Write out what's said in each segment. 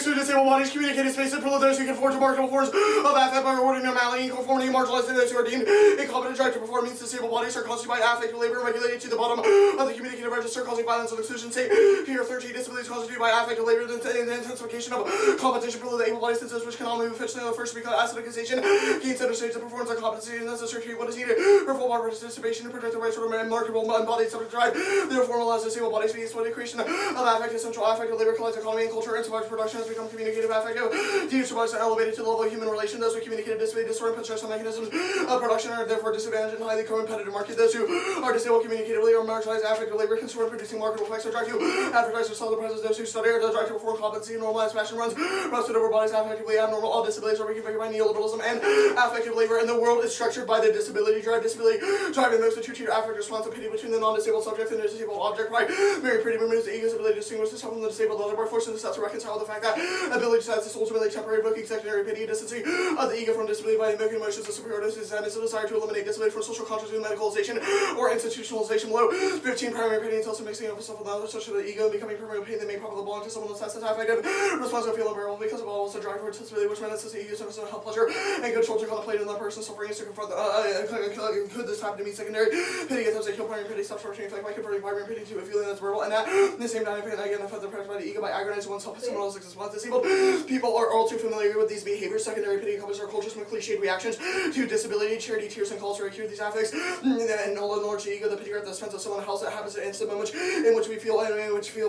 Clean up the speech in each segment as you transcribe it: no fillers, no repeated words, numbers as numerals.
affects through disabled bodies, communicated space, and privilege those who can forge remarkable forms of affect by rewarding normality, conformity, and marginalizing those who are deemed incompetent to drive to perform. Means disabled bodies are constituted by affective labor and regulated to the bottom of the communicative register, causing violence and exclusion state. Fear of 13 disabilities constituted by affective labor, the intensification of competition for the able bodies, since those which can only move efficiently on the first to become acidization, gain center states of performance and competency, and necessary to treat what is needed for full body participation to protect the rights of remarkable embodied subject drive. Therefore, allows disabled bodies to be exploited. Creation of affective, central affective labor collides economy and culture, and so much production has become communicative affective. Deemed bodies are elevated to the level of human relation. Those with communicative disability disorder and put stress on mechanisms of production are therefore disadvantaged in highly competitive market. Those who are disabled communicatively or marginalized affective labor can support producing marketable effects or drive to advertise or sell the presence. Those who study or drive to perform competency and normalized fashion runs rusted over bodies affectively abnormal. All disabilities are reconfigured by neoliberalism and affective labor, and the world is structured by the disability drive. Disability drive and those who treat affective response and pity between the non-disabled subject and the disabled object. Right? Mary Pretty removes the ego's ability to distinguish itself from the disabled logic, by forcing the self to reconcile the fact that ability to satisfy ultimately temporary evoking secondary pity, distancing of the ego from disability by invoking emotions of superiority, and is a desire to eliminate disability from social consciousness, medicalization, or institutionalization. Below 15 primary pain entails a mixing of self with others, such as the ego and becoming primary pain that may probably belong to someone else that's affective response to feel unbearable because of all the drive towards disability, which manifests the ego service of health, pleasure, and good children contemplated in that person's suffering is to confront the could this happen to me secondary pity attempts to kill primary pity, self-torturing effect by converting primary pity to a feeling that's verbal, and that the same dynamic again affect the pressure by the ego by agonizing oneself and someone else's existence. Disabled people are all too familiar with these behaviors. Secondary pity encompasses our culture's more cliched reactions to disability, charity, tears, and calls to cure these affects, and no large ego, the pity at the expense of someone else that happens at instant moment in which we feel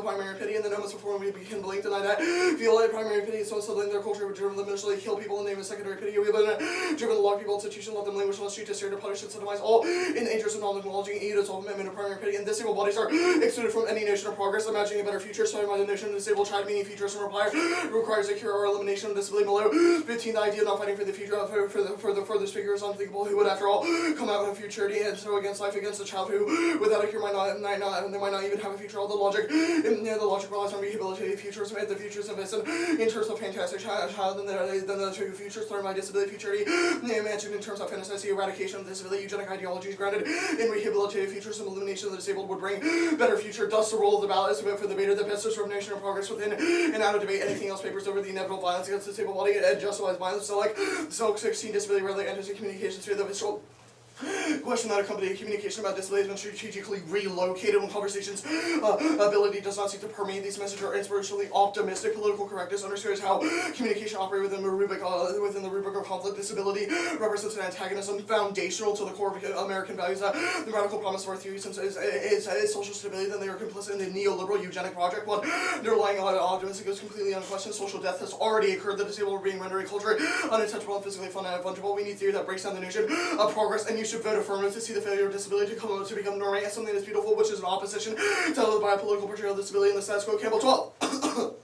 primary pity, and the moments before we can blink deny that feel primary pity is so subtle in their culture, which driven them initially kill people in the name of secondary pity. We've been driven to lock people institutions, let them languish on the street to steer to punish and incentivize all in the interest of non-acknowledging Ego's commitment to primary pity, and disabled bodies are excluded from any notion of progress, imagining a better future, starting by the notion of disabled child meaning futures and reply requires a cure or elimination of disability. Below 15, the idea of not fighting for the future for the furthest figure is unthinkable, who would after all come out of futurity and so against life against a child who without a cure might not even have a future. All the logic relies on rehabilitative futures, and the futures of its in terms of fantastic child than the two futures starting by disability futurity imagined in terms of fantasy eradication of disability. Eugenic ideologies grounded in rehabilitative futures and elimination of the disabled would bring better future. Thus the role of the ballot is for the debater, the best discrimination and progress within and out of debate. Anything else papers over the inevitable violence against the disabled body and justifies violence. So like 16 disability rarely enters the communication sphere. The visceral question that accompanied communication about disability has been strategically relocated when conversations ability does not seem to permeate these messages are inspirationally optimistic. Political correctness underscores how communication operates within the rubric of conflict. Disability represents an antagonism foundational to the core of American values. The radical promise of our theory is social stability. Then they are complicit in the neoliberal eugenic project. One underlying optimism goes completely unquestioned. Social death has already occurred. The disabled are being rendered culturally unintentional and physically fungible. We need theory that breaks down the notion of progress, and you should vote affirmative to see the failure of disability to become normative as something that's beautiful, which is in opposition to the biopolitical portrayal of disability in the status quo. Campbell 12.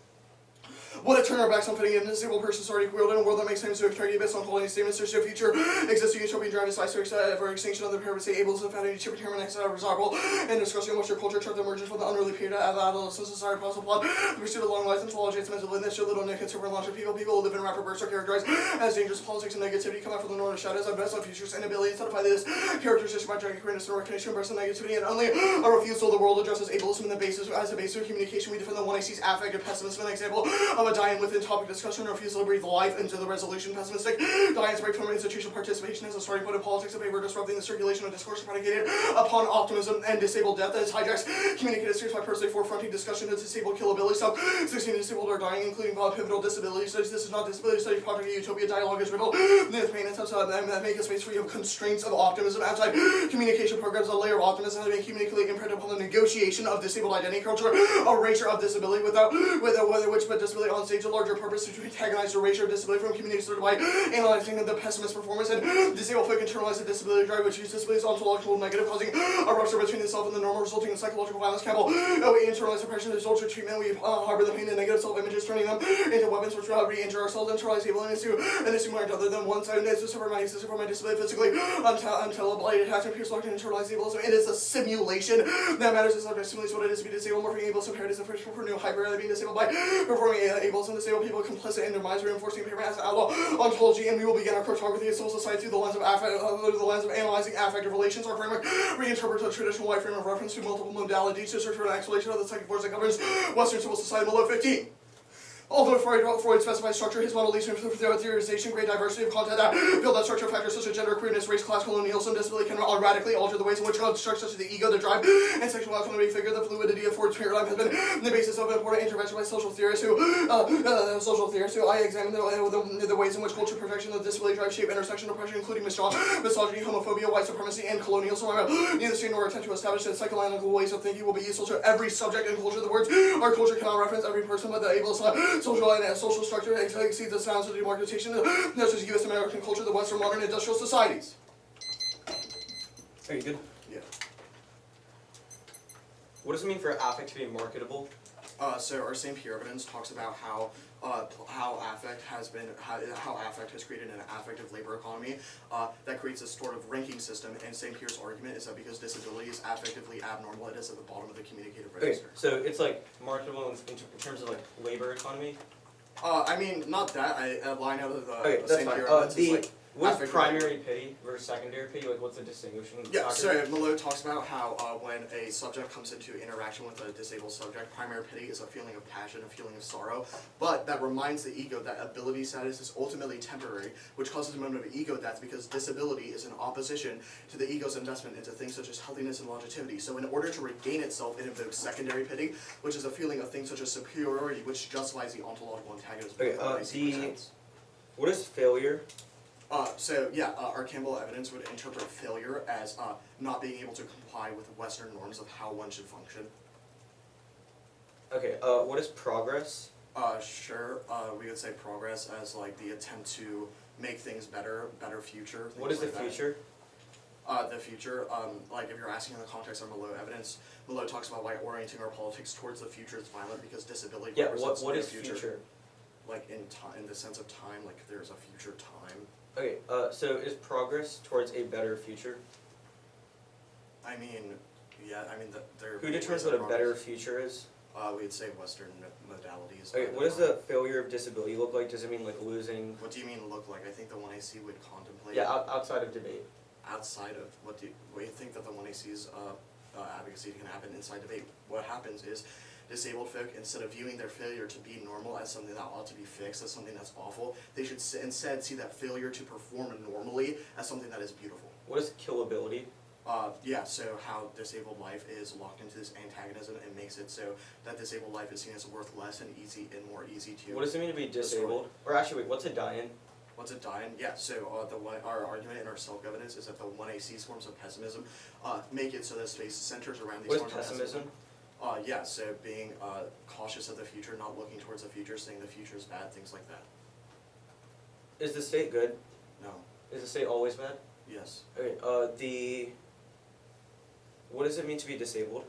Would it turn our backs on fitting in a disabled person's already wheeled in a world that makes claims to extract based on quality statements to show future existing utopian drive decides to for extinction of the pyramid state able to defend any chip determine next desirable and discussing which your culture chart emerges from the unruly period of adolescence society possible plot the pursuit of long life and philology its mental illness your little nick and super launch of people who live in rapid bursts are characterized as dangerous politics and negativity come out from the northern shadows of best of futures inability to identify this characteristic by giant greatness and recognition bursts of negativity and only a refusal of the world addresses ableism in the basis as a basis of communication. We defend the one I sees affective pessimism an example of a dying within topic discussion or refusal to breathe life into the resolution. Pessimistic Diane's break from institutional participation as a starting point of politics of favor disrupting the circulation of discourse predicated upon optimism and disabled death as hijacks communicated series by personally forefronting discussion of disabled killability. So 16 disabled are dying, including pivotal disability studies. This is not disability studies project utopia dialogue is riddled. The pain attempts that make a space free of constraints of optimism outside communication programs. A layer of optimism has been communicated imprinted upon the negotiation of disabled identity culture, erasure of disability without which but disability on stage a larger purpose to antagonize the erasure of disability from community started by analyzing the pessimist performance and disabled folk internalize the disability drive which use disability as ontological negative causing a rupture between the self and the normal resulting in psychological violence. Campbell we internalize oppression results of treatment we harbor the pain and negative self-images turning them into weapons which re-injure ourselves internalize evil and assume we're other than one side and it's for my disability physically until a blighted attachment pierce locked and internalized evil. So it is a simulation that matters as subject simulates what it is to be disabled morphing able so impaired is the first for new hyper being disabled by performing ableism and disabled people complicit in their minds reinforcing impairment as an outlaw ontology, and we will begin our cartography of civil society through the lens of analyzing affective relations. Our framework reinterprets a traditional white frame of reference to multiple modalities to search for an explanation of the psychic force that governs Western civil society. Below 15. Although Freud specifies structure, his model leads to theorization, great diversity of content that feel that structure factors such as gender, queerness, race, class, colonialism, disability can radically alter the ways in which constructs such as the ego, the drive, and sexual autonomy figure. The fluidity of Freud's paradigm has been the basis of important intervention by social theorists who I examine the ways in which culture, perfection, the disability drive, shape, intersection, oppression, including misogyny, homophobia, white supremacy, and colonialism. Neither state nor attempt to establish that psychological ways of thinking will be useful to every subject in culture. The words our culture cannot reference every person, but the able social and social structure exceeds the sounds of demarcation, such as U.S. American culture, the Western modern industrial societies. Are you good? Yeah. What does it mean for affect to be marketable? So our St. Pierre evidence talks about how affect has created an affective labor economy that creates a sort of ranking system. And St. Pierre's argument is that because disability is affectively abnormal, it is at the bottom of the communicative register. Okay, so it's like marketable in terms of like labor economy. I mean, not that. A line out of the St. Pierre evidence is like. What is primary pity versus secondary pity? Like, what's the distinguishing factor? Yeah, so Enloe talks about how when a subject comes into interaction with a disabled subject, primary pity is a feeling of passion, a feeling of sorrow, but that reminds the ego that ability status is ultimately temporary, which causes a moment of ego death because disability is in opposition to the ego's investment into things such as healthiness and longevity. So in order to regain itself, it invokes secondary pity, which is a feeling of things such as superiority, which justifies the ontological antagonism. Okay, what is failure? Our Campbell evidence would interpret failure as not being able to comply with Western norms of how one should function. Okay, what is progress? We would say progress as like the attempt to make things better future. What is the future? The future, like if you're asking in the context of Enloe evidence, Enloe talks about why orienting our politics towards the future is violent because disability represents what is future? Like in the sense of time, like there's a future time. Okay, so is progress towards a better future? I mean, Who determines what a better future is? We'd say Western modalities. Okay, what does the failure of disability look like? Does it mean like losing? What do you mean look like? I think the 1AC would contemplate. Yeah, outside of debate. Outside of what do you think that the 1AC's advocacy can happen inside debate? What happens is disabled folk, instead of viewing their failure to be normal as something that ought to be fixed, as something that's awful, they should instead see that failure to perform normally as something that is beautiful. What is killability? So how disabled life is locked into this antagonism and makes it so that disabled life is seen as worth less and more easy to. What does it mean to be disabled? Or actually, wait, what's a die-in? What's a die-in? Yeah, so our argument in our self-evidence is that the 1AC's forms of pessimism make it so that space centers around these forms of pessimism. So being cautious of the future, not looking towards the future, saying the future is bad, things like that. Is the state good? No. Is the state always bad? Yes. Okay, what does it mean to be disabled?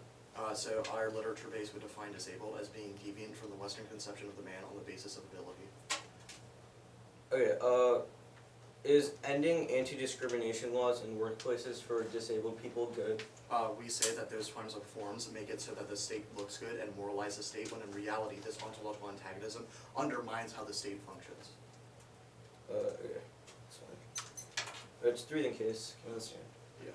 So our literature base would define disabled as being deviant from the Western conception of the man on the basis of ability. Okay, is ending anti-discrimination laws in workplaces for disabled people good? We say that those forms of forms make it so that the state looks good and moralize the state, when in reality this ontological antagonism undermines how the state functions. Okay, that's fine. It's 3 in case, can I understand? Yeah.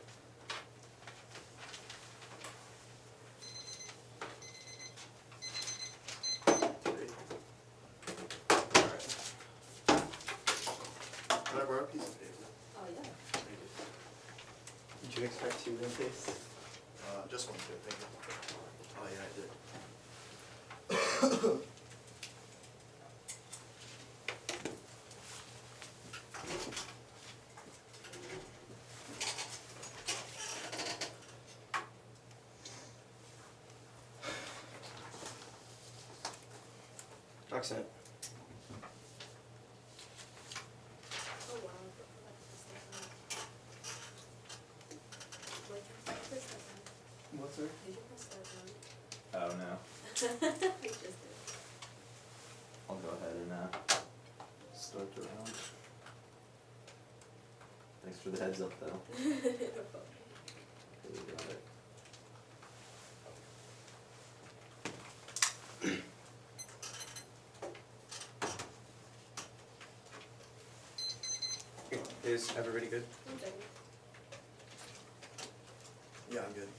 Can I borrow a piece of paper? Oh, yeah. Thank you. Did you expect 2 in case? Just one, too, thank you. Oh, yeah, I did. Accent. Oh, wow. Wait, press that one. What's there? Did you press that one? Oh no. I just did. I'll go ahead and start the round. Thanks for the heads up though. No problem. Really got it. Is everybody good? One second. Yeah, I'm good.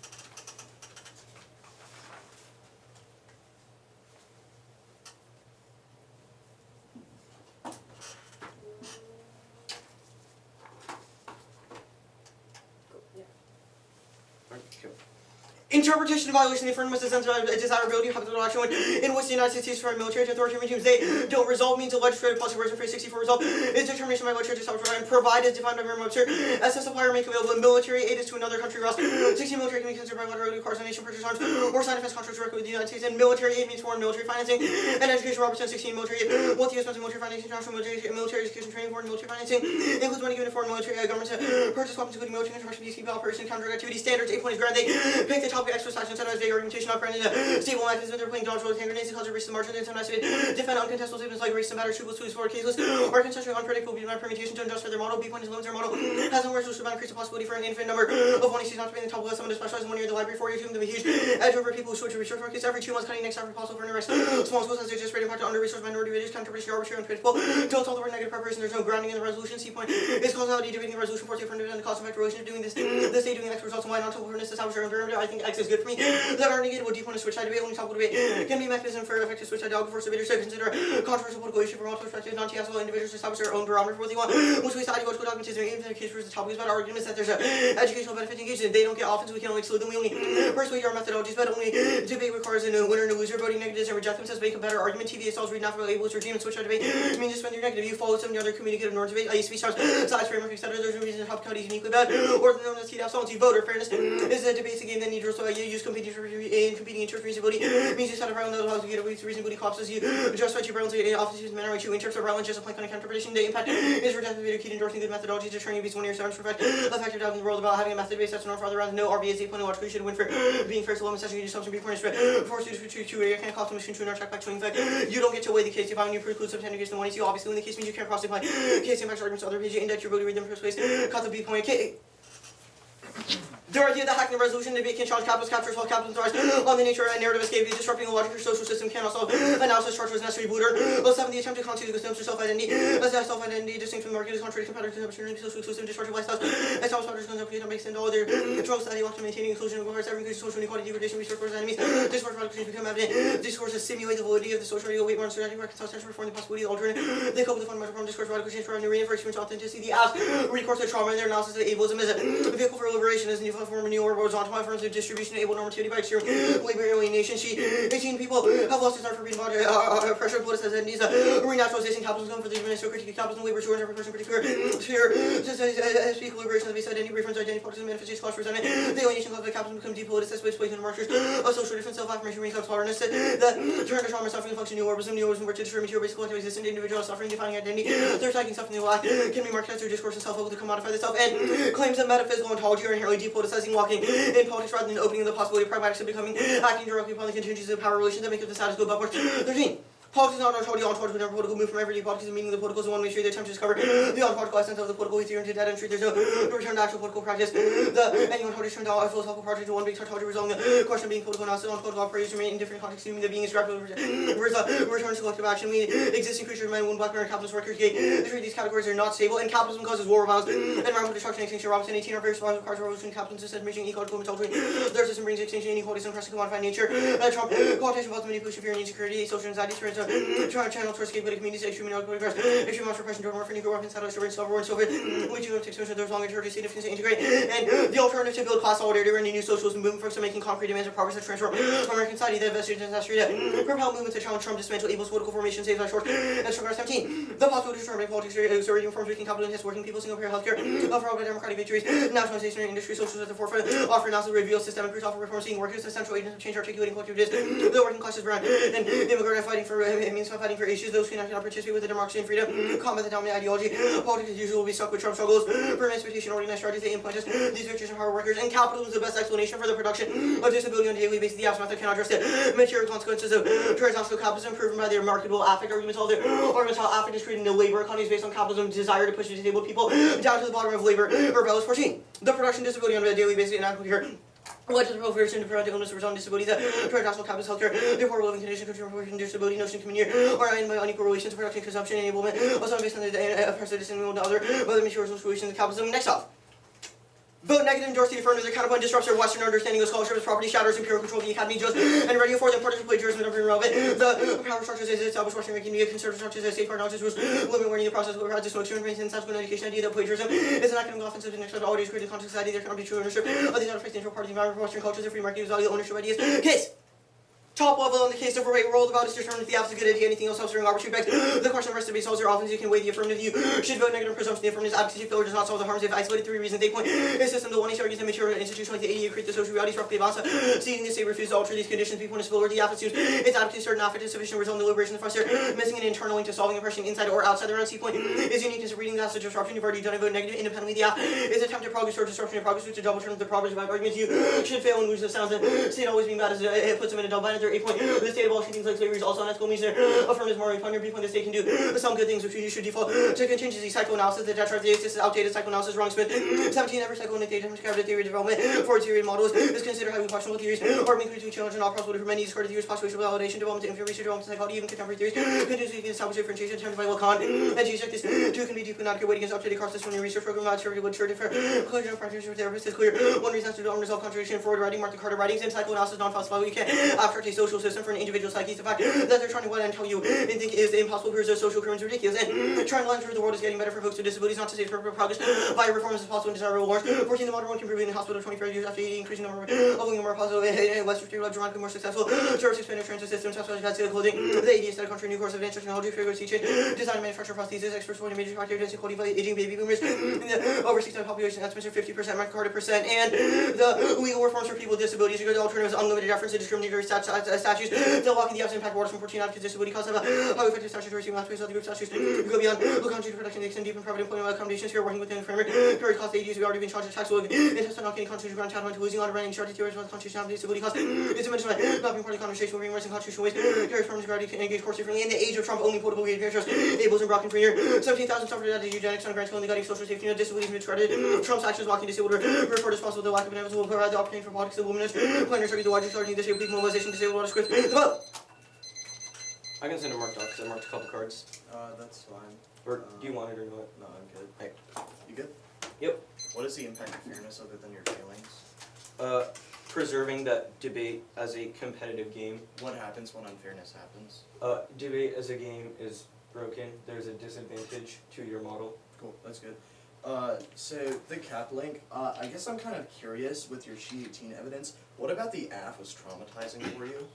interpretation of violation of the affirmative desirability of habitable action in which the United States takes from military to authoritarian regimes. They don't resolve means a legislative policy version phrase 64 resolve is determination by legislature to and provide as defined by Merriam-Webster as a supplier make available military aid is to another country or else. 16 military can be considered bilaterally requires a nation purchase arms or sign defense contracts directly with the United States, and military aid means foreign military financing and education. Robertson 16 military aid. What the U.S. military financing, international military education training, foreign military financing includes money given to foreign military governments to purchase weapons including military construction, peacekeeping operation, counter activity standards. 8 points granted. They pick the topic exercise and vague argumentation not granted a stable mechanism. They're playing dodge roll with hand grenades, cause of race to margin, and sometimes defend uncontestable statements like race and matter, truthful, forward caseless, or consensually unpredictable beyond permutation to adjust for their model. B point is limits their model. Has no words which would increase the possibility for an infinite number of one issues not to be in the top list. Someone to specialize in 1 year. The library 4 years to them a huge edge over people who switch to research markets every 2 months, cutting next every possible for an arrest. Small schools has just rated impact on under-resourced minority religious controversy, arbitrary, unpredictable. Don't solve the word negative preparation. There's no grounding in the resolution. C point is causality debating the resolution 4 different and the cause effect relation of doing this. This day doing X results in Y not total fairness. Establish your own derivative. I think X is good for me. That are negated. D point is switch side debate. Only topical debate can be a mechanism for effective switch side dialogue. Force debaters to consider controversial political issue from multiple perspectives. Non-theatrical individuals to establish their own barometer for what they want. Which way side ideological dogmatism in the case versus the topic is about arguments that there's an educational benefit engaged in. They don't get offense. We can only exclude them. We only persuade our methodologies, but only debate requires a winner and a loser. Voting negatives and reject them says make a better argument. TV stalls read not able to dream and switch side debate means to spend your negative. You follow some of the other communicative norms debate. I used to be size framework etc. There's no reason to help cut uniquely bad or the known as TDF solvency. Voter fairness is a debate game that needs so you use competing interest reasonability means you set a ground that allows you to get reasonability cops you justify your grounds offices manner like 2 interest of relevance just a plank on interpretation. The impact is for death of video key endorsing good methodology to turn you based 1 year terms for effective doubt in the world about having a method based that's norm for other rounds. No RB is 8.0 you should win for being first limit session. You do something before it's force you to choose you can't cost machine to check back to fact you don't get to weigh the case if I'm new preclude subtend against the one you obviously when the case means you can't cross apply case impacts arguments to other pages index your ability to read them first place cut the B point K. The idea that hacking the resolution debate can challenge capitalists, captures while capitalism thrives on the nature and narrative escape, disrupting the logic of your social system can also analysis structures necessary booter. 7. The attempt to constitute the systems of self-identity as that self-identity distinct from the market is contrary to competitors opportunity social exclusive destructive lifestyles. As some partners can appreciate makes sense all their drugs that they want to maintaining inclusion requires every increase social inequality, degradation, research for enemies. Discourse radical change become evident. Discourses simulate the validity of the social ideal weight more uncertainty reconcile tension reform the possibility of alternative. They cope with the fundamental problem discourse radical change for new for experience authenticity. The ask recourse to trauma in their analysis of ableism is a vehicle for liberation as a new form of new world. On firms of distribution able normativity by extreme labor alienation. 18 people have lost desire for being body pressure politics as entities renaturalization capitalism for the administrative critique of capitalism labor short every person particular sphere speak liberation of the base identity reference identity politics manifestation class resentment the alienation of capitalism become depoliticized by displacement of markers of social difference self-affirmation rings of tolerance the turn to trauma suffering function neoliberalism where to destroy material basic collective existence individual suffering defining identity they're attacking something they lack can be marked as their discourse and self-will to commodify the self and claims that metaphysical ontology are inherently depoliticizing walking in politics rather than opening the possibility of pragmatics of becoming acting directly upon the contingencies of power relations that make up the status quo upwards. 13. Politics is not ontology, ontology whenever political move from everyday politics and meaning the political is the one way sure they attempt to discover the ontological essence of the political theory into dead end street. There's no return to actual political practice. Any ontology turned out a philosophical project to one big tautology resolving the question of being political analysis on political operators remain in different contexts, assuming the being is rapid returns to collective action. We existing creatures of man, one black man, capitalist workers, gay. These categories are not stable, and capitalism causes war, violence, and environmental destruction, extinction. Robinson 18 are very responsible requires revolution, capitalism system, making ecological methodology. Their system brings extinction, inequalities, and oppressive commodified nature. Trump, quotation about the manipulation, fear, and insecurity, social anxiety, channel towards scapegoating communities, extreme amounts repression, drug warfare, nuclear weapons, satellites, surveillance, war, and Soviet, which you have to expense there's long and short significance to integrate, and the alternative to build class solidarity and a new socialism movement focused on making concrete demands of progress that transform American society that vested in disaster that propel movement to challenge Trump, dismantle evil's political formation, save by short, and sugar 17. The possibility to determine politics, restoring reforms, making capitalism, has working people, single payer healthcare, overall by democratic victories, nationalization and industry, socialism at the forefront, offering also reveal systemic proof offer reform, seeing workers, the central agents of change, articulating collectivities, the working classes brand, and immigrant fighting for means of fighting for issues, those who cannot participate with the democracy and freedom, combat the dominant ideology, politics as usual will be stuck with Trump struggles, for emancipation, organized strategies, they implant us, these victories are hard workers, and capitalism is the best explanation for the production of disability on a daily basis. The absent method cannot address the material consequences of transnational capitalism, proven by their marketable affect arguments. All their arguments how affect is creating the labor economy based on capitalism's desire to push the disabled people down to the bottom of labor. Or Bellows 14. The production of disability on a daily basis in inadequate care. What is the proliferation to prevent illness or disabilities that transnational capitalist healthcare, therefore living condition, contribution, disability, notion, community, or unequal relations, production, consumption, enablement, also based on the oppressive disability and other material solutions of capitalism. Next off. Vote negative, endorse the affirmative. The counterpoint disrupts their Western understanding of scholarship as property, shatters imperial control of the academy, just and radio for the importance of plagiarism and irrelevant. The power structures as established Western academia, conservative structures as safeguard knowledge rules, limit learning the process of practice, no experience in subsequent education idea that plagiarism is an academic offensive and acceptability to create a conscious society. There cannot be true ownership of these artifacts, natural parties, environment, Western cultures, and free market use value ownership ideas. Case. Top level in the case of a rate rolled about is determined if the app is a good idea. Anything else self-serving arbitrary begs the question of rest debate solves their often you can weigh the affirmative. You should vote negative presumption. The affirmative advocacy failure does not solve the harms. They've isolated 3 reasons. They point a system the one is argues that material institution like the ADA create the social realities roughly about seeing the state refuse to alter these conditions. People want to spill the attitude. Its advocacy certain affect sufficient result in the liberation of the frustrated, missing an internal link to solving oppression inside or outside their own C point is uniqueness of reading the passage disruption. You've already done a vote negative independently. The app is attempted progress or disruption and progress which a double turn of the progress by arguments. You should fail and lose the sounds and state always being bad as it puts them in a double bind. Their 8 point the state of all things like slavery is also unethical means affirm is more repugnant. B point the state can do some good things which you should default to contingency psychoanalysis. The detractor is outdated psychoanalysis. Wrong Smith 17 ever psychoanalytic theory development for theory models is considered highly questionable theories or being to challenge and not possible for many discarded theories postulation validation development and research development psychology even contemporary theories continuously can establish differentiation attempted by Lacan and Jesus like this two can be deeply not good weight against updated courses when your research program not sure literature differ conclusion of practice with therapists is clear. One reason to do unresolved contradiction Freud writing Martin Carter writings and psychoanalysis non-falsifiable. You can't abstract a social system for an individual psyche. The fact that they're trying to and tell you and think is impossible because their social currents ridiculous and trying to learn through the world is getting better for folks with disabilities not to say progress via reforms is possible and desirable wars 14 the modern world can prove in the hospital 25 years after the increasing number of more possible and less restrictive dramatically more successful service expanded transit systems specialized clothing the AD is that country new course of advanced technology figures teaching design and manufacture prosthesis experts for major factor density quality by aging baby boomers in the over 60% population estimates are 50% Mark Carter percent and the legal reforms for people with disabilities are good alternatives unlimited reference to discriminatory statutes the law can the absent impact waters from 14 advocates disability cause of how effective statutory scheme last place other group statutes go beyond look on to protection they extend deep and private employment accommodations here working within the framework very cost ADs we already been charged a tax will intest not getting constitutional ground challenge losing on running charged theories about constitutional disability cost is mentioned not being part of the conversation we're in constitutional ways carries firms gravity can engage course differently in the age of Trump only potable leader trust Abels and Brock and Freer 17,000 suffered at the eugenics on grants only got social safety net disabilities miscredited Trump's actions walking disabled referred as possible the lack of benevolence will provide the opportunity for politics of women's planners argue the widely starting disabled people mobilization disabled water script the vote. I can send a marked up because I marked a couple cards. That's fine. Or do you want it or not? No, I'm good. Hey. You good? Yep. What is the impact of fairness other than your feelings? Preserving that debate as a competitive game. What happens when unfairness happens? Debate as a game is broken. There's a disadvantage to your model. Cool, that's good. So the cap link, I guess I'm kind of curious with your She 18 evidence. What about the AF was traumatizing for you?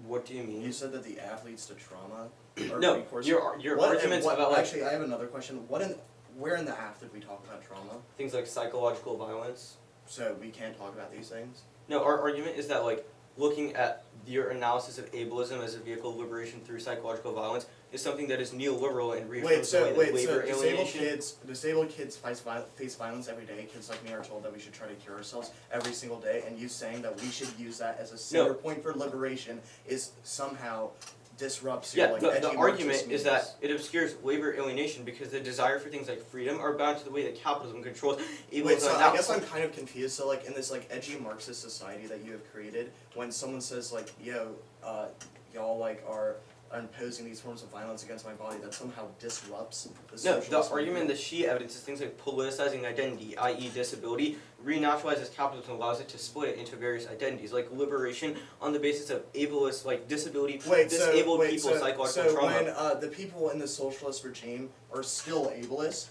What do you mean? You said that the AF leads to trauma. Or No, recourse. your arguments about like actually, I have another question. Where in the AF did we talk about trauma? things like psychological violence. So we can't talk about these things? No, our argument is that like looking at your analysis of ableism as a vehicle of liberation through psychological violence is something that is neoliberal and reaffirms the way that labor alienation. Disabled kids face violence every day. Kids like me are told that we should try to cure ourselves every single day, and you saying that we should use that as a center point for liberation is somehow disrupts your the argument is that it obscures labor alienation because the desire for things like freedom are bound to the way that capitalism controls ableism. Wait, so I guess I'm kind of confused. So like in this like edgy Marxist society that you have created, when someone says like, yo, y'all like are imposing these forms of violence against my body, that somehow disrupts the social. No, the argument in the She evidence is things like politicizing identity, i.e. disability, renaturalizes capitalism and allows it to split it into various identities, like liberation on the basis of ableist, like disability, disabled people's psychological trauma. So when the people in the socialist regime are still ableist,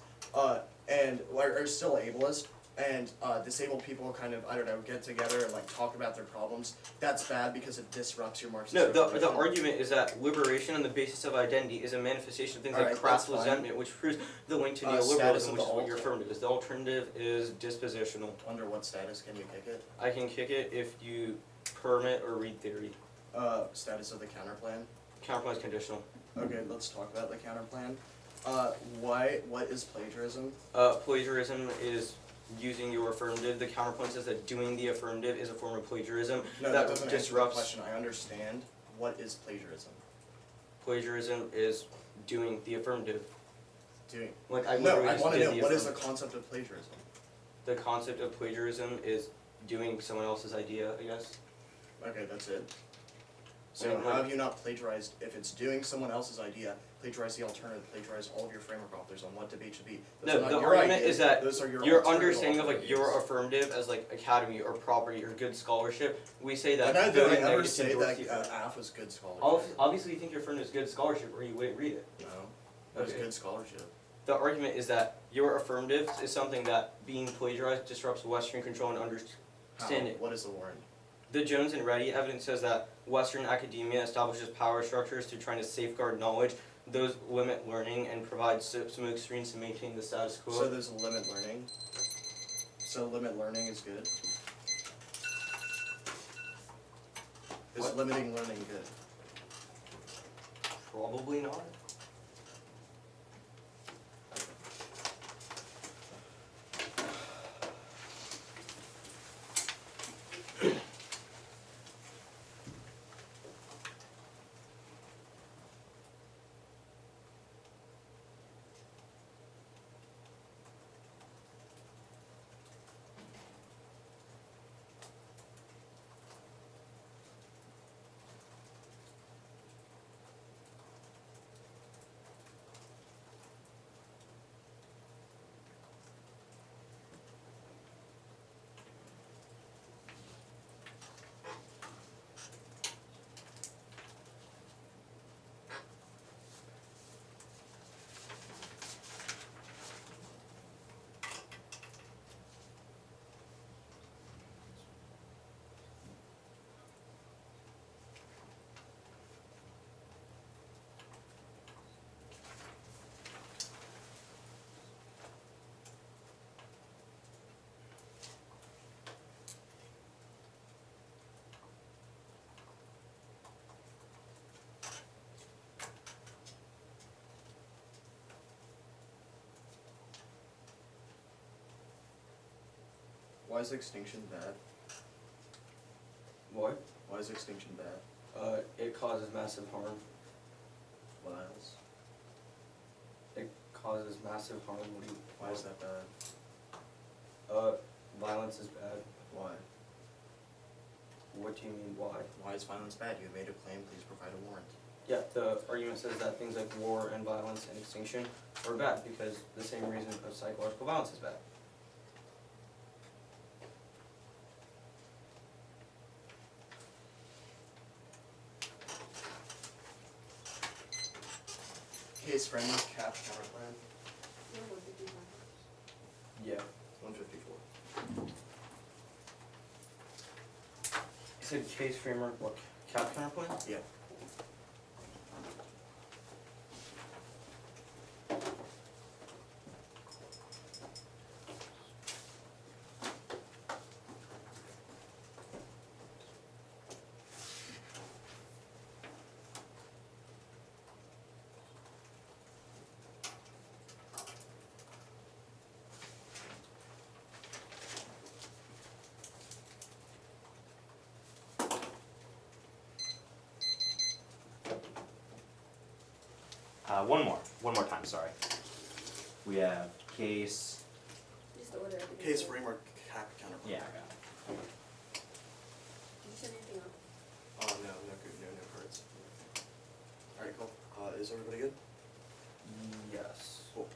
and disabled people kind of, I don't know, get together and like talk about their problems, that's bad because it disrupts your Marxist. No, the argument is that liberation on the basis of identity is a manifestation of things like crass resentment, which proves the link to neoliberalism, which is what your affirmative is. The alternative is dispositional. Under what status can you kick it? I can kick it if you permit or read theory. Status of the counterplan? Counterplan is conditional. Okay, let's talk about the counterplan. What is plagiarism? Plagiarism is using your affirmative. The counterpoint says that doing the affirmative is a form of plagiarism. No, that doesn't answer the question. I understand. What is plagiarism? Plagiarism is doing the affirmative. Like I want to know, what is the concept of plagiarism? The concept of plagiarism is doing someone else's idea, I guess. Okay, that's it. So Yeah, how have you not plagiarized, if it's doing someone else's idea, plagiarize the alternative, plagiarize all of your framework authors on what debate should be. Those No, are not the your argument ideas, is that those are your your alternative understanding of like ideas. your affirmative as like academy or property or good scholarship, we say that When did I voting ever negates say endorse that the AF was good scholarship? Obviously you think your affirmative is good scholarship or you wouldn't read it. No, that was Okay. good scholarship. The argument is that your affirmative is something that being plagiarized disrupts Western control and How? understanding. What is the warrant? The Jones and Reddy evidence says that Western academia establishes power structures to try to safeguard knowledge. Those limit learning and provide smoke screens to maintain the status quo. So there's a limit learning. So limit learning is good. Is What? limiting learning good? Probably not. Why is extinction bad? What? Why is extinction bad? It causes massive harm. What else? It causes massive harm. What do you? Why is that bad? Violence is bad. Why? What do you mean? Why? Why is violence bad? You have made a claim, please provide a warrant. Yeah, the argument says that things like war and violence and extinction are bad because the same reason of psychological violence is bad. Case framework, cap, counterplan. No, 155. Yeah. 154. You said case framework, what? Cap counterplan? Yeah. One more time, sorry. We have case, Just the order everything. Case framework, cap, counterplan. yeah, I got it. Did you send anything off? No cards. Alright, cool. Is everybody good? Yes. Cool.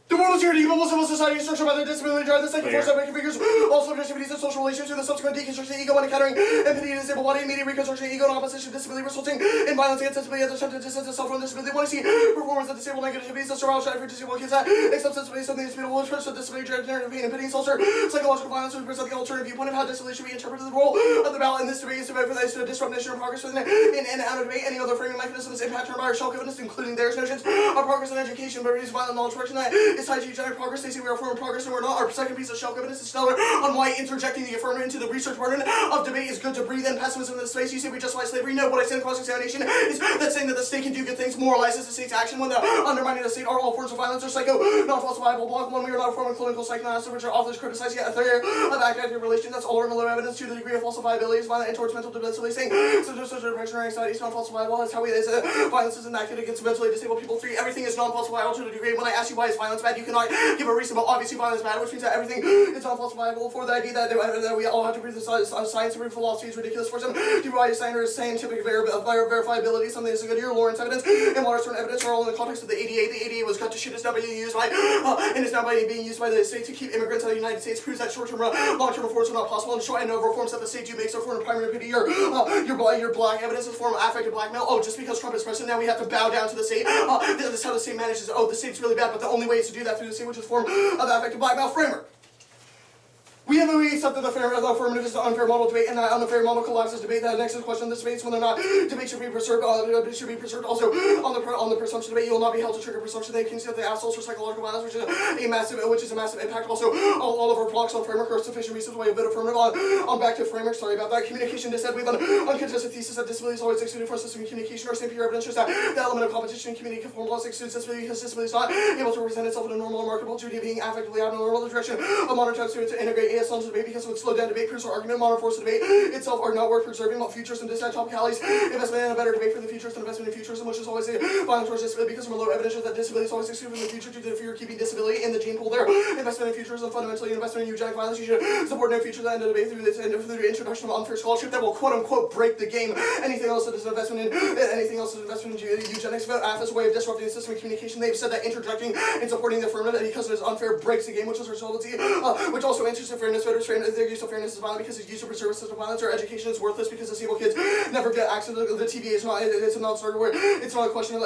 The world is here to evil civil society structured by the disability drive, the second Clear. force of making figures, all subjectivities and social relations to the subsequent deconstruction of ego and encountering empathy and disabled body, immediate reconstruction of ego and opposition to disability resulting in violence against disability and attempted distance and self from disability. Want to see performance of disabled negativities, the survival strategy for disabled kids that accept disability, something disputable, express of disability, generative pain and pain, culture, psychological violence, to present the alternative viewpoint of how disability should be interpreted. The role of the ballot in this debate is to vote for those to disrupt nation or progress within in and out of debate. Any other framing mechanisms impact on our shelf evidence, including their notions of progress in education, but reduce violent knowledge production that is tied to eugenic progress. They say we are forming progress and we're not. Our second piece of shelf evidence is stellar on why interjecting the affirmative into the research burden of debate is good to breathe in pessimism in the space. You say we justify slavery. No, what I say in cross-examination is that saying that the state can do good things moralizes the state's action when the undermining the state are all forms of violence or psycho, non-falsifiable block. One, we are not forming clinical psychoanalysis, which are authors criticize yet. A third of active relation, that's all Enloe evidence to the degree of falsifiability is violent and towards mental disability. Saying such depression or anxiety is non-falsifiable. That's how we violence is enacted against mentally disabled people. 3, everything is non-falsifiable to the degree when I ask you why is violence bad, you cannot not give a reason, but obviously violence matters, which means that everything is unfalsifiable. For the idea that we all have to prove the science and prove philosophy is ridiculous for some to provide scientific verifiability, something that's a good year, Lawrence evidence, and modern certain evidence are all in the context of the ADA. The ADA was cut to shit. It's now being used by, and it's now being used by the state to keep immigrants out of the United States. Proves that short-term, long-term reforms are not possible, and short and no reforms that the state do make so for the primary pity your black evidence is a form of affected blackmail. Oh, just because Trump is president, now we have to bow down to the state. This is how the state manages. Oh, the state's really bad, but the only way is to do that through the state, which is a form of affected blackmail framework. We accepted the affirmative is an unfair model debate, and that unfair model collapses debate. The next question: this debate is whether or not debate should be preserved. Also, on the presumption debate, you will not be held to trigger presumption. They can see that the assholes for psychological violence, which is a massive impact. Also, all of our blocks on framework are sufficient reasons why a bit affirmative on back to framework. Sorry about that. Communication just said we have an uncontested thesis that disability is always excluded from system of communication. Our same peer evidence shows that the element of competition in community conform laws excludes disability because disability is not able to present itself in a normal and marketable duty, being affectively abnormal. The direction of modern attempts to integrate ASL into debate because it would slow down debate, proofs or argument. Modern forms of debate itself are not worth preserving. While futures and dissent topicalities, investment in a better debate for the futures than investment in futurism, which is always a violence towards disability because from low evidence shows that disability is always excluded from the future due to the fear of keeping disability in the gene pool there. Investment in futurism, fundamentally investment in eugenic violence. You should support no future that end of debate through the introduction of unfair scholarship that will quote unquote break the game. Anything else that is investment in eugenics as a way of disrupting the system of communication. They've said that interjecting and supporting the affirmative because it is unfair breaks the game, which is responsibility, which also enters in fairness. Voters' fairness, their use of fairness is violent because it's used to preserve a system of violence. Or education is worthless because disabled kids never get access to the TVA. It's a non-starter where it's not a question of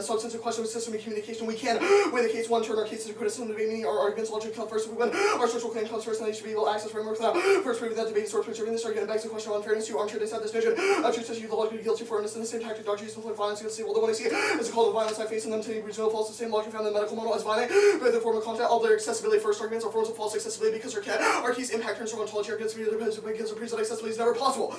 substantive question of system of communication. We can weigh the case one, turn our cases to criticism, debate, meaning our arguments logic come first. We win our social claim comes first, and they should be able to access framework without first proving that debate is worth preserving. This argument begs the question of unfairness. You armchair decide this vision of truth says you the logically guilty for earnest, and the same tactic dodge used to inflict violence against disabled. The one I see is a call of violence I face in them to Brazil false. The same logic found in the medical model as violent, but the form of content. All their accessibility first arguments are forms of false accessibility because our keys impact terms of ontology are against because that accessibility is never possible.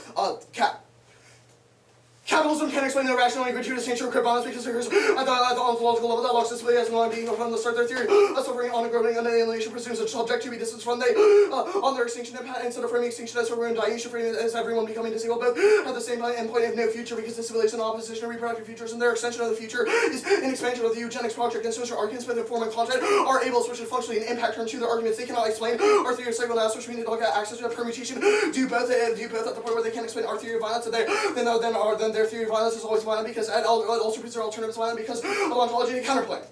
Capitalism can explain the irrational and gratuitous nature of crip violence because it occurs at the ontological level that locks disability as non being from the start. Their theory of suffering on a growing and alienation presumes a subject to be distanced from they on their extinction impact. Instead of framing extinction as everyone dying, you should frame it as everyone becoming disabled, both at the same endpoint of no future because disability is in opposition to reproductive futures, and their extension of the future is an expansion of the eugenics project. And social arguments with form and content are able to switch it functionally and impact turn to their arguments. They cannot explain our theory of psychoanalysis, which means they don't get access to a permutation. Do both at the point where they can't explain our theory of violence, and then their theory of violence is always violent because also proves their alternatives violent because of ontology and counterplay.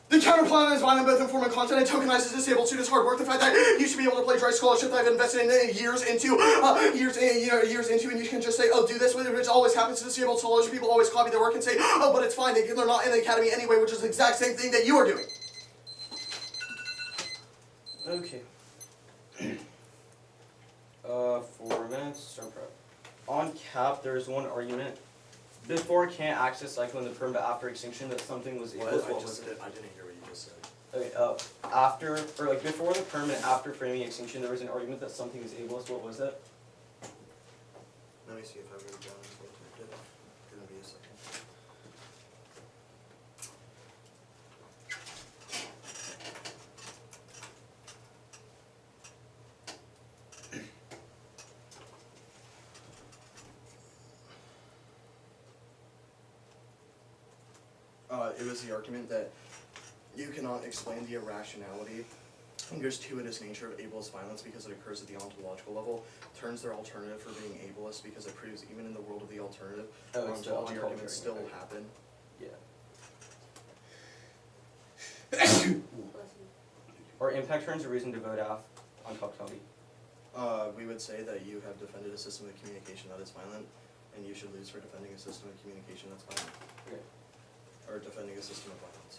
The counterplan is violent both in form and content and tokenizes disabled students' hard work. The fact that you should be able to plagiarize scholarship that I've invested in years into, and you can just say, oh, do this, which always happens to disabled scholars. People always copy their work and say, oh, but it's fine, they're not in the academy anyway, which is the exact same thing that you are doing. Okay. 4 minutes, start prep. On cap, there's one argument. Before can't access cycle in the perm, but after extinction that something was able to. I didn't hear what you just said. Okay, before the perm and after framing extinction, there was an argument that something is ableist. What was that? Let me see if I've written down what I did. Gonna be a second. It was the argument that you cannot explain the irrationality and gratuitous nature of ableist violence because it occurs at the ontological level, turns their alternative for being ableist because it proves even in the world of the alternative, ontology arguments still happen. Yeah. Or impact turns a reason to vote off on totality. We would say that you have defended a system of communication that is violent, and you should lose for defending a system of communication that's violent. Okay. Or defending a system of violence.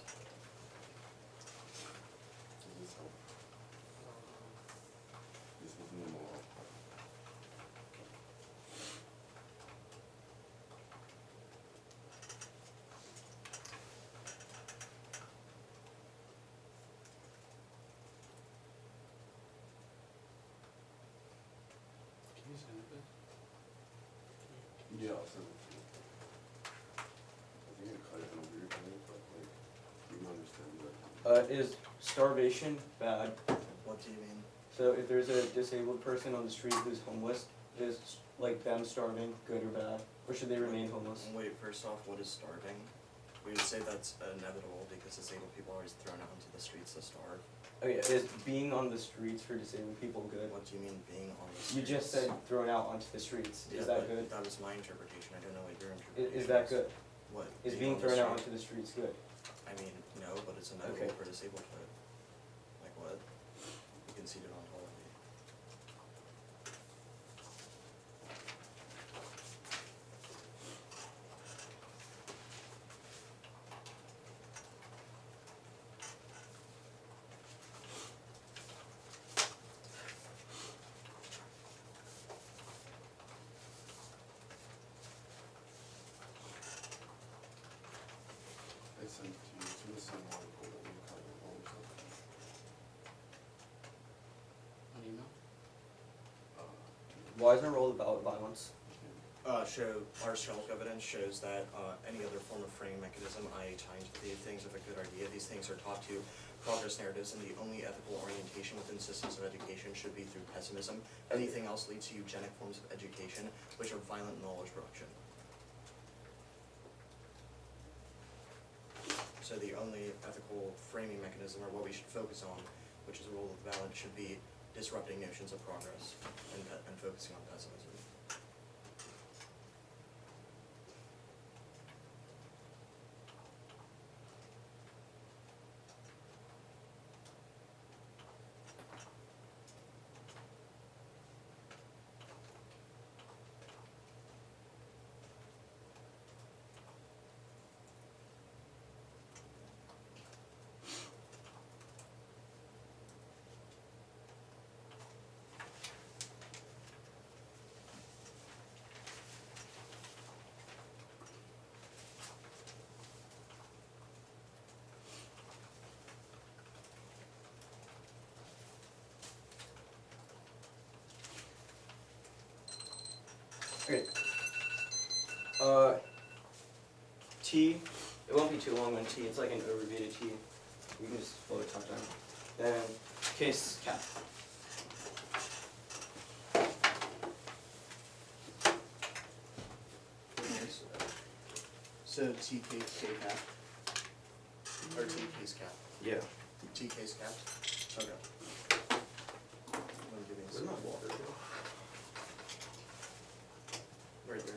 Yeah, I'll send it to you. I think I cut it in a weird way, but like, you can understand that. Is starvation bad? What do you mean? So if there's a disabled person on the street who's homeless, is like them starving good or bad? Or should they remain homeless? Wait, first off, what is starving? We would say that's inevitable because disabled people are always thrown out into the streets to starve. Oh yeah, is being on the streets for disabled people good? What do you mean being on the streets? You just said thrown out onto the streets. Yeah, Is that but good? That was my interpretation. I don't know what your interpretation Is that good? What? Is being on the thrown out street? onto the streets good? I mean, no, but it's inevitable Okay. for disabled folk. Like what? You can see it on television. I sent it to you, it's in the same article that we kind of always have. On email? Why isn't a role about violence? Archaeological evidence shows that any other form of framing mechanism, i.e. tying to the things of a good idea, these things are taught to progress narratives, and the only ethical orientation within systems of education should be through pessimism. Anything else leads to eugenic forms of education, which are violent knowledge production. So the only ethical framing mechanism, or what we should focus on, which is the role of the valid, should be disrupting notions of progress and focusing on pessimism. Okay. T, it won't be too long on T, it's like an abbreviated T. We can just slow it top down. Then case cap. So TK cap, or T case cap, Yeah. T case cap. Okay. I'm giving Where's some my water? right there.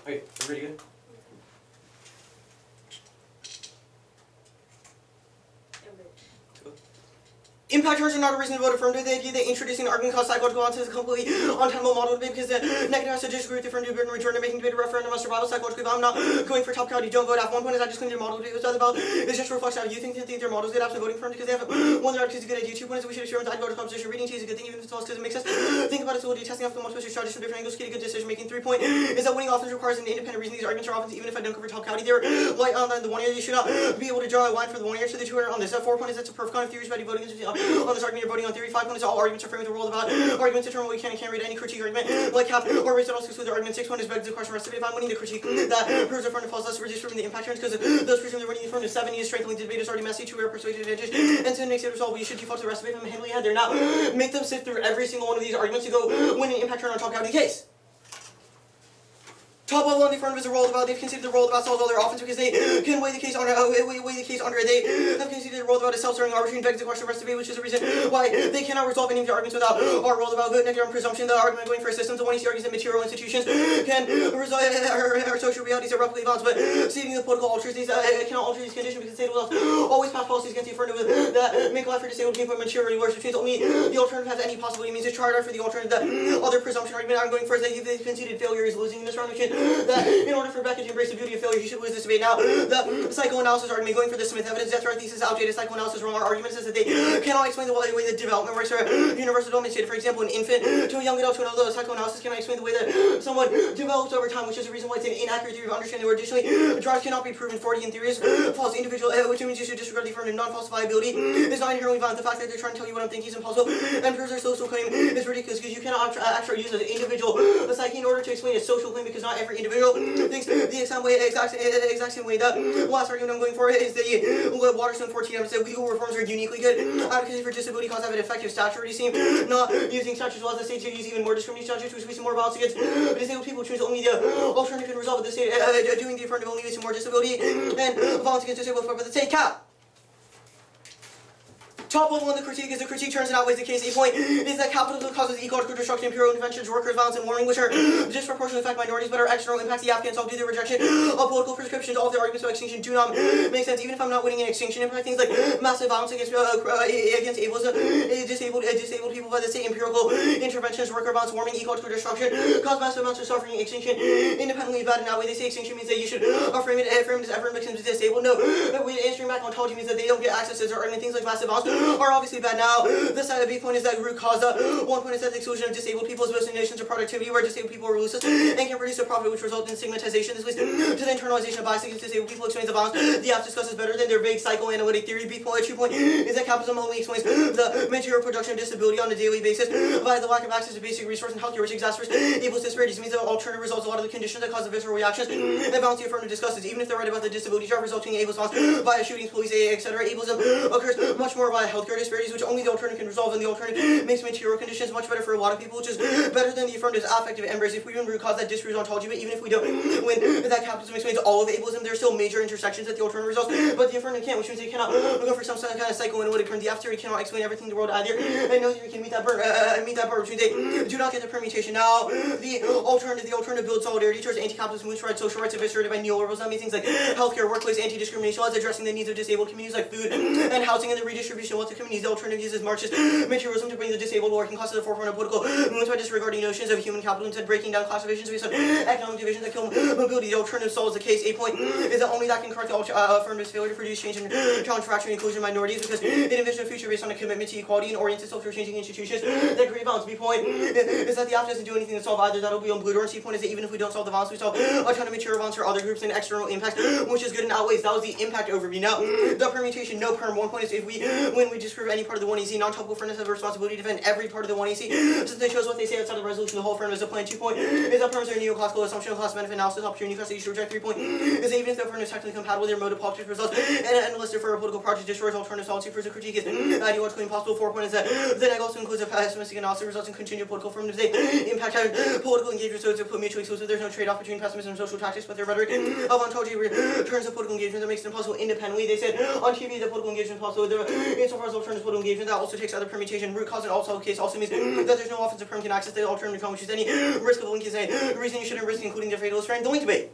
Okay, everybody good? Impact terms are not a reason to vote affirmative. The idea that introducing an argument cause psychological answers is a completely untenable model debate because the negative has to disagree with the affirmative and return to making debate a referendum on survival psychologically. But I'm not going for top quality. Don't vote. At one point, is I just claimed their model debate was about. It's just a reflection of you think their models good. Absolutely voting for them because they have one they're because it's a good idea. 2 points that we should experiment. I'd vote a composition. Reading T is a good thing even if it's false because it makes us think about its ability. Testing out the multiple strategies from different angles. Get a good decision making. 3 point is that winning often requires an independent reason. These arguments are often even if I don't cover top quality. They're light on the one area. You should not be able to draw a line for the one area to the two area on this. 4 point is that's a perfect kind of theories. Ready voting on this argument. You're voting on theory. 5 points, all arguments are framed with the world about arguments determine what we can and can't read any critique argument like cap or raise it also exclude the argument. 6 points begs the question rest of it. If I'm winning the critique that proves affirmative false, let's reduce from the impact terms because those presume they're winning the affirmative. 7 is strengthening the debate is already messy. 2 are persuasive advantage and 10 makes it resolve. You should default to the rest of it. I'm handling it there now. Make them sift through every single one of these arguments to go win an impact turn on top out of the case. Top level on the affirmative is the role about. They've considered the role about solves all their offense because they can weigh the case under. Weigh the case under. They have considered the role about a self-serving arbitrary and begs the question of rest of it, which is the reason why they cannot resolve any of the arguments without our role about vote negative on presumption. The argument going for a system. The one he argues that material institutions can resolve our social realities are replically balanced, but stating the political alters these cannot alter these conditions because the state will always pass policies against the affirmative that make life for disabled people materially worse, which means only the alternative has any possibility. It means it's harder for the alternative. The other presumption argument I'm going for is that if they conceded failure is losing in this round, which is that in order for Becca to embrace the beauty of failure, he should lose this debate. Now, the psychoanalysis argument going for the Smith evidence, that's our thesis, outdated psychoanalysis wrong. Our argument says that they cannot explain the way that development works for universal development stated. For example, an infant to a young adult to another, psychoanalysis cannot explain the way that someone develops over time, which is the reason why it's an inaccurate theory of understanding. Or additionally, drives cannot be proven. 40 in theory is false. Individual, which means you should disregard the affirmative non-falsifiability is not inherently violent. The fact that they're trying to tell you what I'm thinking is impossible and proves their social claim is ridiculous because you cannot actually use an individual psyche in order to explain a social claim because not every individual thinks the exact same way. The last argument I'm going for is the Waterstone 14 said legal reforms are uniquely good advocacy for disability cause have an effective statutory regime, not using statutes laws the state to use even more discriminating statutes which leads to more violence against disabled people, choose only the alternative can resolve with the state doing the affirmative only leads to more disability and violence against disabled people, but the state cap. Top level in the critique is the critique turns and outweighs the case. A point is that capitalism causes ecological destruction, imperial interventions, workers' violence, and warming, which are disproportionately affect minorities, but are external impacts the Afghans all due to the rejection of political prescriptions. All of their arguments about extinction do not make sense, even if I'm not winning an extinction. Impact things like massive violence against ableism, disabled people by the state, empirical interventions, worker violence, warming, ecological destruction, cause massive amounts of suffering. Extinction independently bad and outweigh. They say extinction means that you should affirm it makes them disabled. No, but answering back ontology means that they don't get access to their argument. Things like massive violence are obviously bad now. The side of B point is that root cause. One point is that the exclusion of disabled people's destinations of productivity, where disabled people are ruthless and can produce a profit which results in stigmatization. This leads to the internalization of bias against disabled people. Explains the violence the app discusses better than their vague psychoanalytic theory. B point, 2 point is that capitalism only explains the material production of disability on a daily basis by the lack of access to basic resource and healthcare, which exacerbates ableist disparities. It means that alternative results a lot of the conditions that cause the visceral reactions and balance the affirmative discusses. Even if they're right about the disability drive resulting in ableist violence via shootings, police, etc., ableism occurs much more via healthcare disparities, which only the alternative can resolve, and the alternative makes material conditions much better for a lot of people, which is better than the affirmative affective embrace. If we win root cause that disproves ontology, but even if we don't win that capitalism explains all of ableism, there's still major intersections that the alternative resolves, but the affirmative can't, which means they cannot go for some kind of psychoanalytic term. The F theory cannot explain everything in the world either, and no theory can meet that bar, which means they do not get the permutation. Now, the alternative builds solidarity towards anti-capitalist movements, rights, social rights eviscerated by neoliberals. That means things like healthcare, workplace, anti-discrimination laws, addressing the needs of disabled communities like food and housing, and the redistribution of wealth to communities. The alternative uses Marxist materialism to bring the disabled working class to the forefront of political movements by disregarding notions of human capital, instead breaking down class divisions based on economic divisions that kill mobility. The alternative solves the case. A point is that only that can correct the affirmative's failure to produce change and challenge fracturing inclusion minorities, because it envisions a future based on a commitment to equality and orients itself to changing institutions that create violence. B point is that the app doesn't do anything to solve either. That'll be on blue door. And C point is that even if we don't solve the violence, we solve a ton of material violence for other groups and external impacts, which is good and outweighs. That was the impact overview. Now, the permutation, no perm. 1 point is if we win, we disprove any part of the 1AC. Non-topical fairness has a responsibility to defend every part of the 1AC, since they shows what they say outside of the resolution. The whole firm is a plan. 2 point is that firms are a neoclassical assumption of class benefit analysis, opportunity class that you should reject. 3 point is that even if the firm is technically compatible with their mode of politics results, and an endless for a political project destroys alternative policy for the critique is ideologically impossible. 4 point is that the neg also includes a pessimistic analysis results in continued political firmness. They impact on political engagement, so it's mutually exclusive. There's no trade-off between pessimism and social tactics, but their rhetoric of ontology returns to political engagement that makes them possible independently. They said on TV that political engagement is possible. Insofar as alternative political engagement, that also takes other permutation. Root cause in also case also means that there's no offensive perm can access the alternative term, which is any risk of linking, any reason you shouldn't risk, including the fatalist friend. The link debate.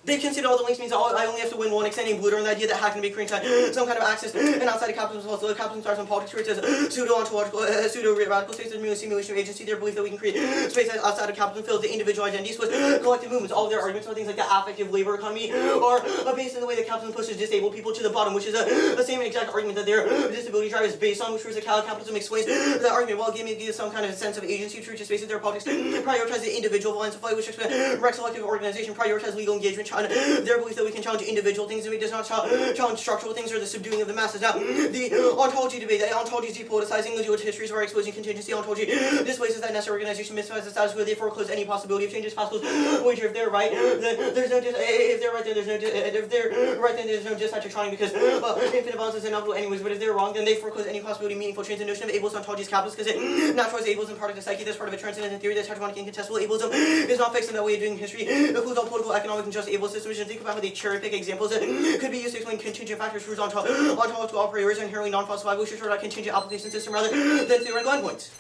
They've considered all the links means that I only have to win one, extending blue door, and the idea that hack can be creating some kind of access and outside of capitalism as well. Capitalism starts on politics, creates as pseudo-ontological, pseudo-radical states of simulation of agency. Their belief that we can create space outside of capitalism fills the individual identities with collective movements. All of their arguments about things like the affective labor economy are based on the way that capitalism pushes disabled people to the bottom, which is the same exact argument that their disability drive is based on, which was that capitalism explains that argument. While giving some kind of sense of agency to reach space of their politics, prioritize the individual violence of life, which explains selective organization, prioritize legal engagement, their belief that we can challenge individual things and it does not challenge structural things or the subduing of the masses. Now, the ontology debate, that ontology is depoliticizing the dual histories are exposing contingency. Ontology displaces that necessary organization, misfies the status quo, they foreclose any possibility of changes. Pascal's wager, if they're right, then there's no if they're right, then there's no if they're right, then there's no dispatch trying, because infinite balance is inevitable anyways. But if they're wrong, then they foreclose any possibility of meaningful change. The notion of ableist ontology is capitalist because it naturalizes ableism part of the psyche. That's part of a transcendent theory that's hegemonic and incontestable. Ableism is not fixed in that way of doing history. It includes all political, economic, and just ableist systems. And think about how they cherry pick examples that could be used to explain contingent factors for ontological operators and inherently non-falsifiable. We should sort out contingent application system rather than theoretical endpoints.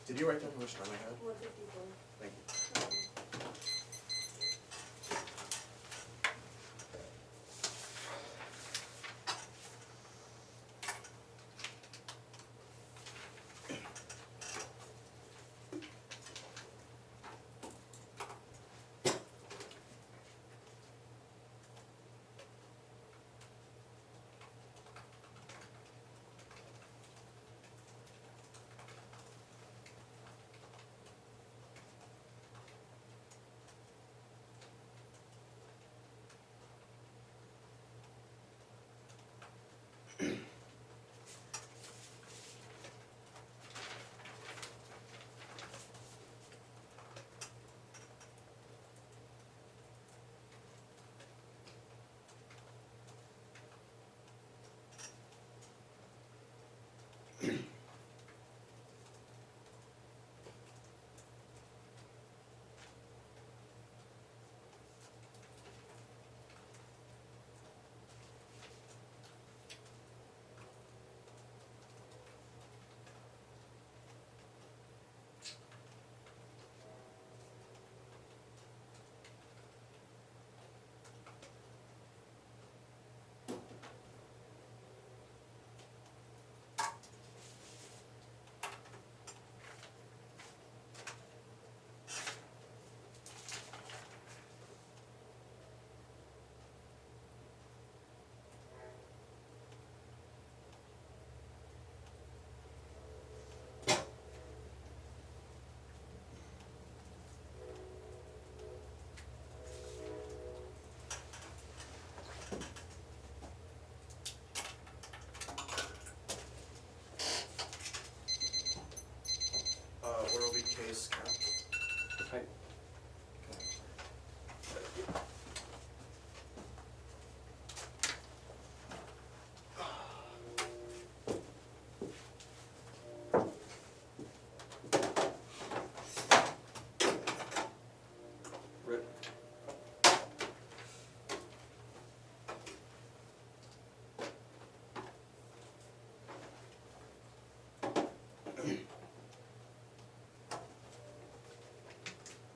Did you write down how much time I had? 154. Thank you.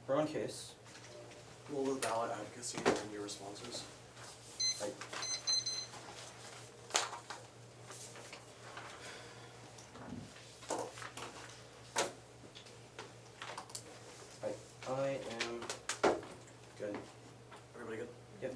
We're on case. Role of the ballot, advocacy, and your responses. Right. I am good. Everybody good? Yep.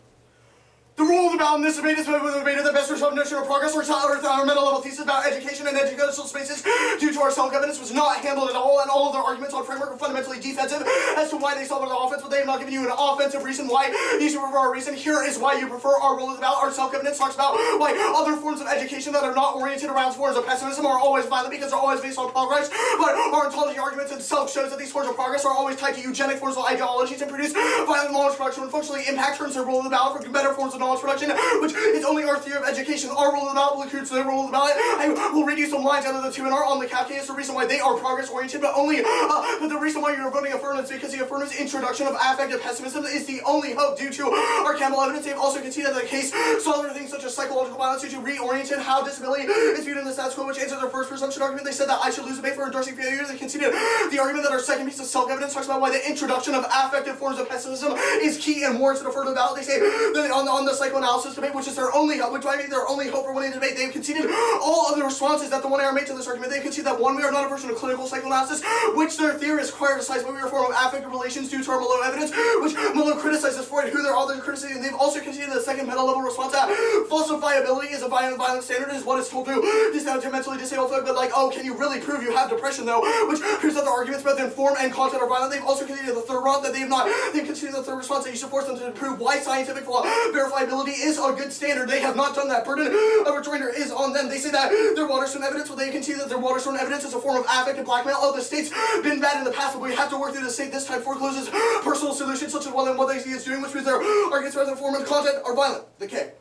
The rule of the ballot in this debate is the debate of the best result of national progress or our mental level thesis about education and educational spaces due to our self-evidence was not handled at all, and all of their arguments on framework were fundamentally defensive as to why they saw it on the offense, but they have not given you an offensive reason why you should prefer our reason. Here is why you prefer our rule of the ballot. Our self-evidence talks about why other forms of education that are not oriented around forms of pessimism are always violent because they're always based on progress, but our ontology arguments itself shows that these forms of progress are always tied to eugenic forms of ideologies and produce violent knowledge production and functionally impact turns the rule of the ballot for better forms of knowledge production, which is only our theory of education. Our rule of the ballot will include their rule of the ballot. I will read you some lines out of the 2 and R on the cap case. The reason why they are progress oriented, but the reason why you're voting affirmative is because the affirmative introduction of affective pessimism is the only hope due to our Campbell evidence. They've also conceded that the case saw other things such as psychological violence due to reoriented how disability is viewed in the status quo, which answers their first presumption argument. They said that I should lose debate for endorsing failure. They conceded the argument that our second piece of self-evidence talks about why the introduction of affective forms of pessimism is key and warrants an affirmative ballot. They say that on the psychoanalysis debate, which is their only hope, which might be their only hope for winning the debate, they've conceded all of the responses that the one error made to this argument. They've conceded that 1, we are not a version of clinical psychoanalysis, which their theorists require to cite, but we are a form of affective relations due to our Enloe evidence, which Enloe criticizes Freud, who their authors criticizing. And they've also conceded the second meta-level response that falsifiability is a violent standard, is what is told to mentally disabled folk, but like, oh, can you really prove you have depression though? Which proves that their arguments both in form and content are violent. They've also conceded the third round that they've conceded the third response that you should force them to prove why scientific verifiability is a good standard. They have not done that. Burden of rejoinder is on them. They say that their Waterstone evidence, well, they concede that their Waterstone evidence is a form of affective blackmail. Oh, the state's been bad in the past, but we have to work through the state this time forecloses personal solutions such as what they see is doing, which means their arguments rather than form and content are violent. The K.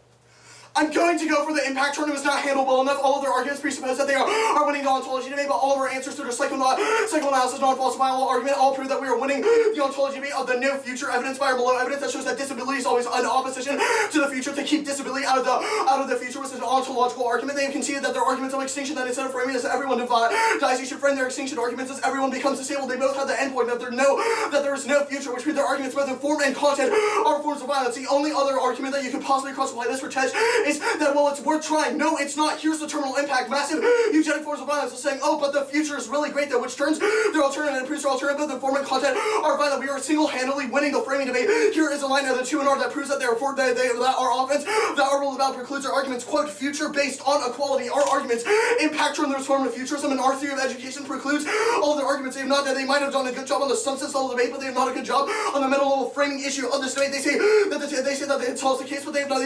I'm going to go for the impact turn. It was not handled well enough. All of their arguments presuppose that they are winning the ontology debate, but all of our answers to their psychoanalysis non-falsifiable argument all prove that we are winning the ontology debate of the no future evidence by our below evidence that shows that disability is always an opposition to the future to keep disability out of the future, which is an ontological argument. They have conceded that their arguments of extinction, that instead of framing as everyone dies, you should frame their extinction arguments as everyone becomes disabled. They both have the endpoint that there is no future, which means their arguments both in form and content are forms of violence. The only other argument that you could possibly cross-apply this for test is that, well, it's worth trying. No, it's not. Here's the terminal impact. Massive eugenic forms of violence is saying, oh, but the future is really great though, which turns their alternative and proves their alternative, both in form and content are violent. We are single-handedly winning the framing debate. Here is a line of the 2 and R that proves that they are that our offense, that our rule of ballot precludes our arguments, quote, future based on equality. Our arguments impact turn their form of futurism, and our theory of education precludes all of their arguments. They have not, they might have done a good job on the substance level debate, but they have not a good job on the mental level framing issue of this debate. They say that it solves the case, but they have not,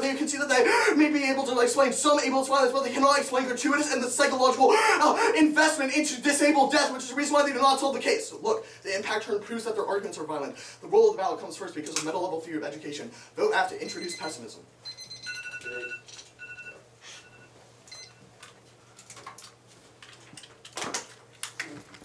they can see that they may be able to explain some able violence, but they cannot explain gratuitous and the psychological investment into disabled death, which is the reason why they do not solve the case. So look, the impact turn proves that their arguments are violent. The role of the ballot comes first because of mental level theory of education. Vote have to introduce pessimism. Good.